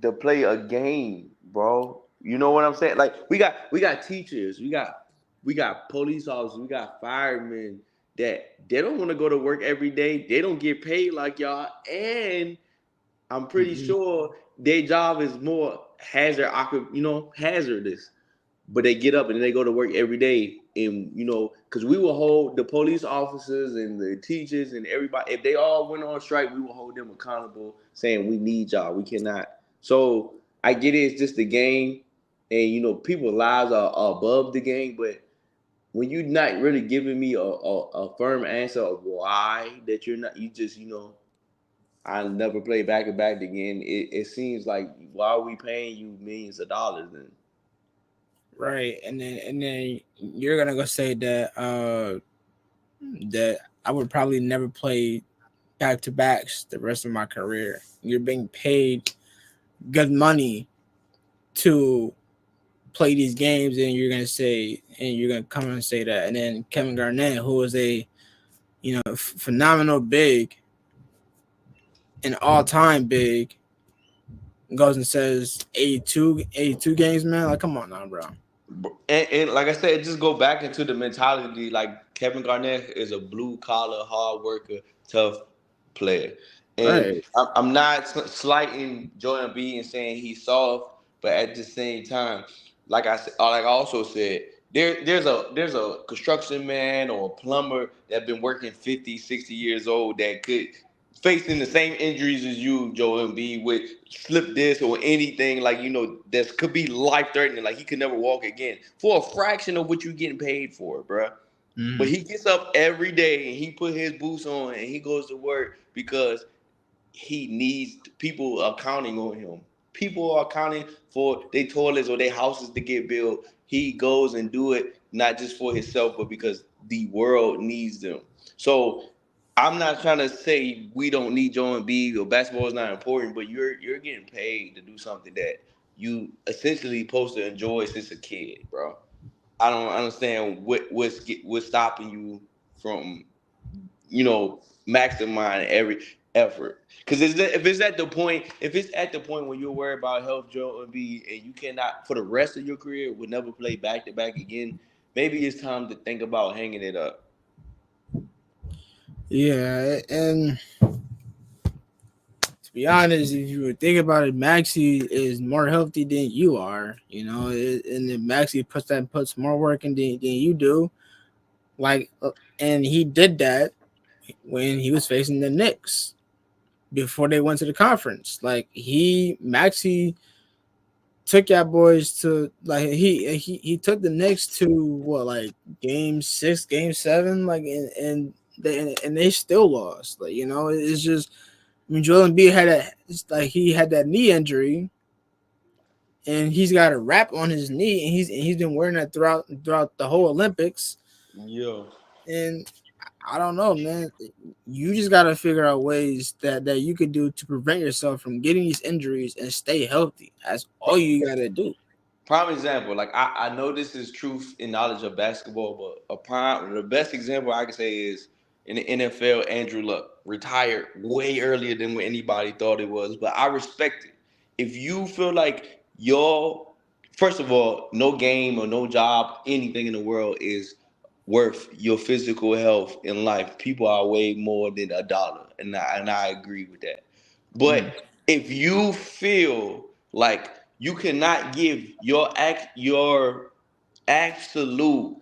to play a game, bro. You know what I'm saying? Like we got teachers, we got police officers, we got firemen that they don't want to go to work every day. They don't get paid like y'all, and I'm pretty mm-mm, sure their job is more hazardous. But they get up and they go to work every day, and because we will hold the police officers and the teachers and everybody. If they all went on strike, we will hold them accountable, saying we need y'all. We cannot. So I get it. It's just a game, and people's lives are above the game. But when you're not really giving me a firm answer of why that you're not, you just I never play back and back again. It seems like why are we paying you millions of dollars then? right." And then you're gonna go say that that I would probably never play back to backs the rest of my career. You're being paid good money to play these games, and you're gonna come and say that. And then Kevin Garnett, who was a phenomenal big, an all time big, goes and says 82 games, man. Like, come on now, bro. And like I said, just go back into the mentality. Like Kevin Garnett is a blue collar, hard worker, tough player, and Right. I'm not slighting Joel Embiid and saying he's soft, but at the same time, like I also said, there's a construction man or a plumber that been working 50, 60 years old that could facing the same injuries as you, Joel Embiid, with slip disc or anything like that could be life threatening. Like he could never walk again for a fraction of what you're getting paid for, bruh. But Mm-hmm. he gets up every day and he put his boots on and he goes to work because he needs people are counting on him. People are counting for their toilets or their houses to get built. He goes and do it not just for himself, but because the world needs them. So I'm not trying to say we don't need Joe Embiid or basketball is not important, but you're getting paid to do something that you essentially supposed to enjoy since a kid, bro. I don't understand what's stopping you from maximize every effort. Because if it's at the point where you're worried about health, Joe Embiid, and you cannot for the rest of your career would never play back to back again, maybe it's time to think about hanging it up. Yeah, and to be honest, if you would think about it, Maxi is more healthy than you are. And if Maxi puts more work in than you do, like, and he did that when he was facing the Knicks before they went to the conference. Like, Maxi took y'all boys to, like, he took the Knicks to what, like, game 6, game 7, like, and they still lost. Like, it's just, I mean, Joel Embiid he had that knee injury, and he's got a wrap on his knee, and he's been wearing that throughout the whole Olympics. Yeah. And I don't know, man. You just gotta figure out ways that you could do to prevent yourself from getting these injuries and stay healthy. That's all you gotta do. Prime example, like I know this is truth and knowledge of basketball, but the best example I can say is in the NFL, Andrew Luck retired way earlier than what anybody thought it was. But I respect it. If you feel like your first of all, no game or no job, anything in the world is worth your physical health in life. People are way more than a dollar, and I agree with that. But Mm. if you feel like you cannot give your absolute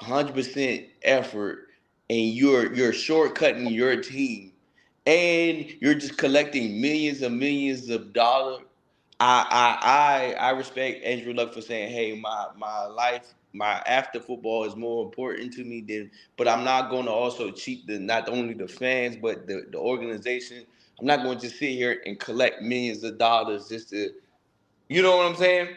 100% effort, and you're shortcutting your team, and you're just collecting millions and millions of dollars. I respect Andrew Luck for saying, "Hey, my life, my after football is more important to me than." But I'm not going to also cheat the not only the fans but the organization. I'm not going to just sit here and collect millions of dollars just to, you know what I'm saying?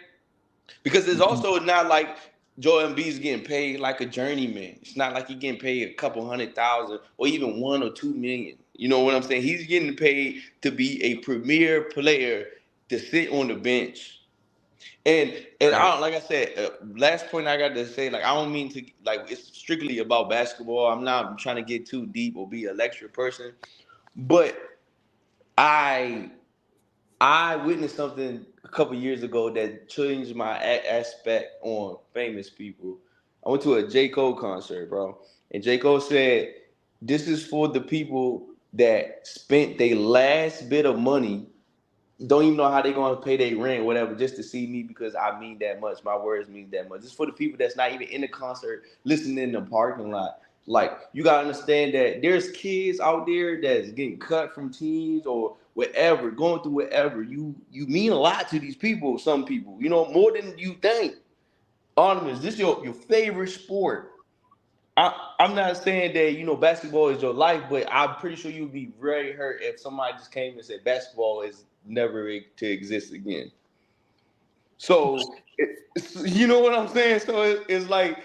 Because it's also not like Joel Embiid's getting paid like a journeyman. It's not like he's getting paid a couple 100,000 or even 1 or 2 million. You know what I'm saying? He's getting paid to be a premier player to sit on the bench. And I Right. don't, like I said, last point I got to say, like I don't mean to like it's strictly about basketball. I'm not trying to get too deep or be a lecture person, but I I witnessed something a couple years ago that changed my aspect on famous people. I went to a J. Cole concert, bro. And J. Cole said, "This is for the people that spent their last bit of money, don't even know how they're going to pay their rent, whatever, just to see me because I mean that much. My words mean that much. It's for the people that's not even in the concert, listening in the parking lot. Like, you got to understand that there's kids out there that's getting cut from teams or whatever, going through whatever. You mean a lot to these people, some people, more than you think. Artemis, this your favorite sport. I'm not saying that basketball is your life, but I'm pretty sure you'd be very hurt if somebody just came and said basketball is never to exist again. So you know what I'm saying? So it's like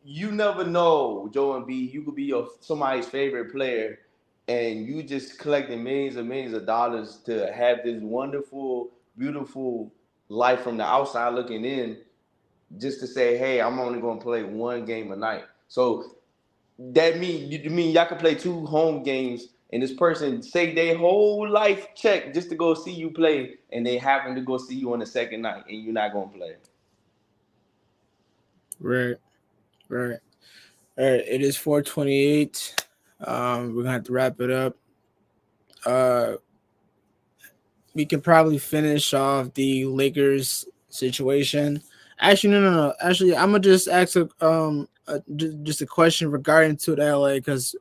you never know, Joe and B. You could be somebody's favorite player, and you just collecting millions and millions of dollars to have this wonderful, beautiful life from the outside looking in, just to say, hey, I'm only going to play one game a night. So that mean y'all can play two home games, and this person say their whole life check just to go see you play, and they happen to go see you on the second night, and you're not gonna play. Right, right. All right. It is 4:28. We're gonna have to wrap it up. Uh, we can probably finish off the Lakers situation. Actually, no. Actually, I'm gonna just ask just a question regarding to the LA because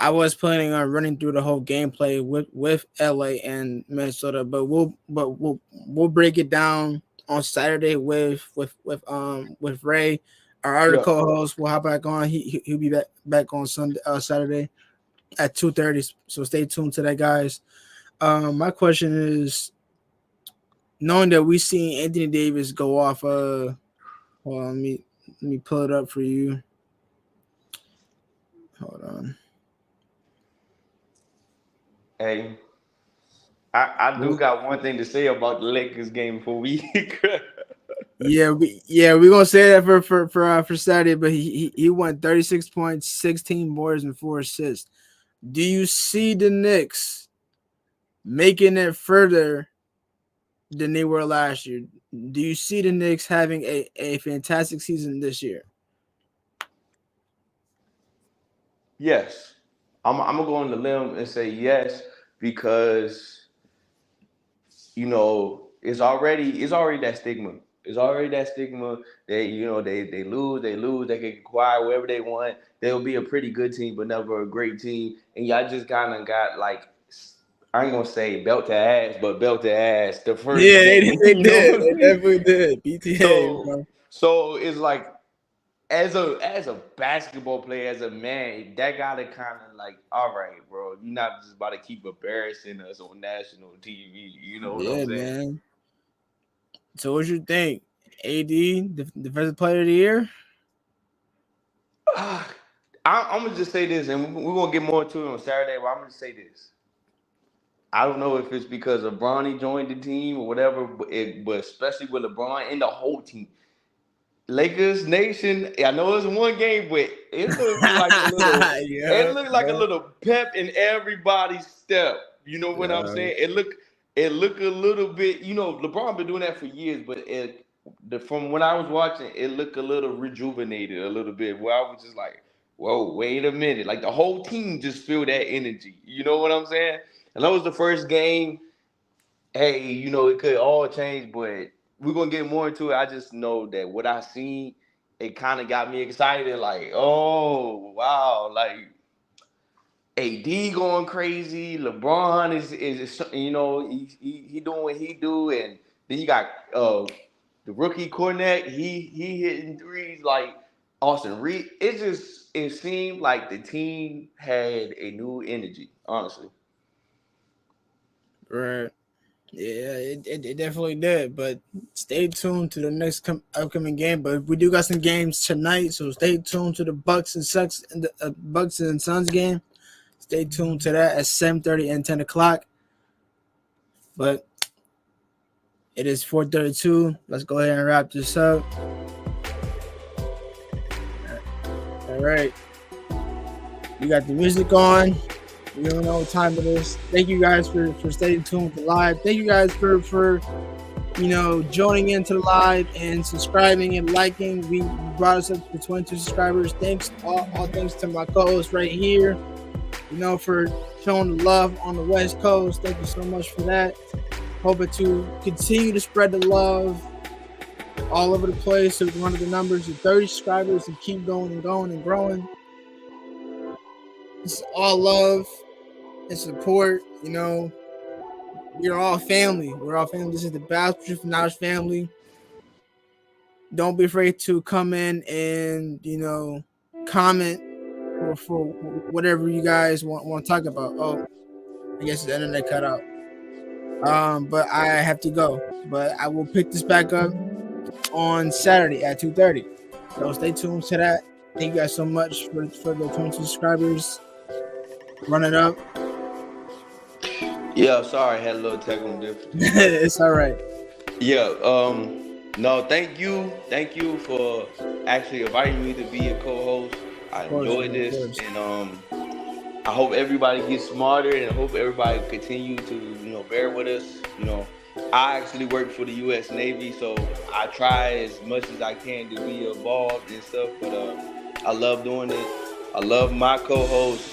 I was planning on running through the whole gameplay with LA and Minnesota, but we'll break it down on Saturday with Ray, our other Yeah. co-host. Will hop back on. He'll be back on Sunday Saturday at 2:30. So stay tuned to that, guys. My question is, knowing that we seen Anthony Davis go off. Hold on, let me pull it up for you. Hold on. Hey, I do Well, got one thing to say about the Lakers game before we. we're gonna say that for Saturday, but he won 36 points, 16 boards, and 4 assists. Do you see the Knicks making it further than they were last year? Do you see the Knicks having a fantastic season this year? Yes, I'm gonna go on the limb and say yes because it's already that stigma. It's already that stigma. They lose, they get quiet wherever they want. They'll be a pretty good team, but never a great team. And y'all just kind of got like, I ain't gonna say belt to ass, but belt to ass the Yeah, first game. they You know did. what I They mean? definitely did. BTA, So bro. so it's like as a basketball player, as a man, that gotta kind of like, all right, bro, you're not just about to keep embarrassing us on national TV. You know what I'm Yeah, saying? man. So what you think? AD, defensive player of the year? I'm gonna just say this, and we're gonna get more into it on Saturday. But I'm gonna say this. I don't know if it's because of Bronny joined the team or whatever, but especially with LeBron and the whole team. Lakers Nation, I know it's one game, but it looked like a little it Yeah, looked like a yeah, little pep in everybody's step. You know what I'm yeah. saying? It looked a little bit, LeBron been doing that for years, but from when I was watching, it looked a little rejuvenated a little bit where I was just like, whoa, wait a minute. Like the whole team just feel that energy. You know what I'm saying? And that was the first game. Hey, it could all change, but we're gonna get more into it. I just know that what I seen, it kind of got me excited. Like, oh wow, like AD going crazy. LeBron is he doing what he do, and then you got the rookie Cornet. He hitting threes like Austin Reed. It seemed like the team had a new energy. Honestly. Right. Yeah, it definitely did. But stay tuned to the next upcoming game. But we do got some games tonight, so stay tuned to the Bucks and Sucks and the Bucks and Suns game. Stay tuned to that at 7:30 and 10 o'clock. But it is 4:32. Let's go ahead and wrap this up. All right, we got the music on. We don't know what time it is. Thank you guys for staying tuned with the live. Thank you guys for joining into the live and subscribing and liking. We brought us up to 22 subscribers. Thanks, all thanks to my co-host right here, for showing the love on the West Coast. Thank you so much for that. Hoping to continue to spread the love all over the place. So we can run the numbers to 30 subscribers and keep going and going and growing. It's all love and support. We're all family. We're all family. This is the Basketball Truth Knowledge family. Don't be afraid to come in and comment for whatever you guys want to talk about. Oh, I guess the internet cut out. But I have to go. But I will pick this back up on Saturday at 2:30. So stay tuned to that. Thank you guys so much for the 22 subscribers. Run it up. Yeah, sorry, I had a little technical difficulty. It's all right. Yeah, no, thank you for actually inviting me to be a co-host. I enjoyed this, and I hope everybody gets smarter, and I hope everybody continue to bear with us. I actually work for the U.S. Navy, so I try as much as I can to be involved and stuff. But I love doing it. I love my co-host,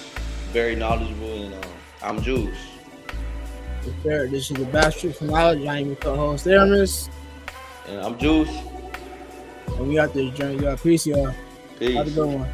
very knowledgeable, and I'm Juice. This is the Basketball Truth Knowledge. I am your co-host, Aramis. And I'm Juice. And we out there, journey. Y'all. Peace, y'all. Peace. Have a good one.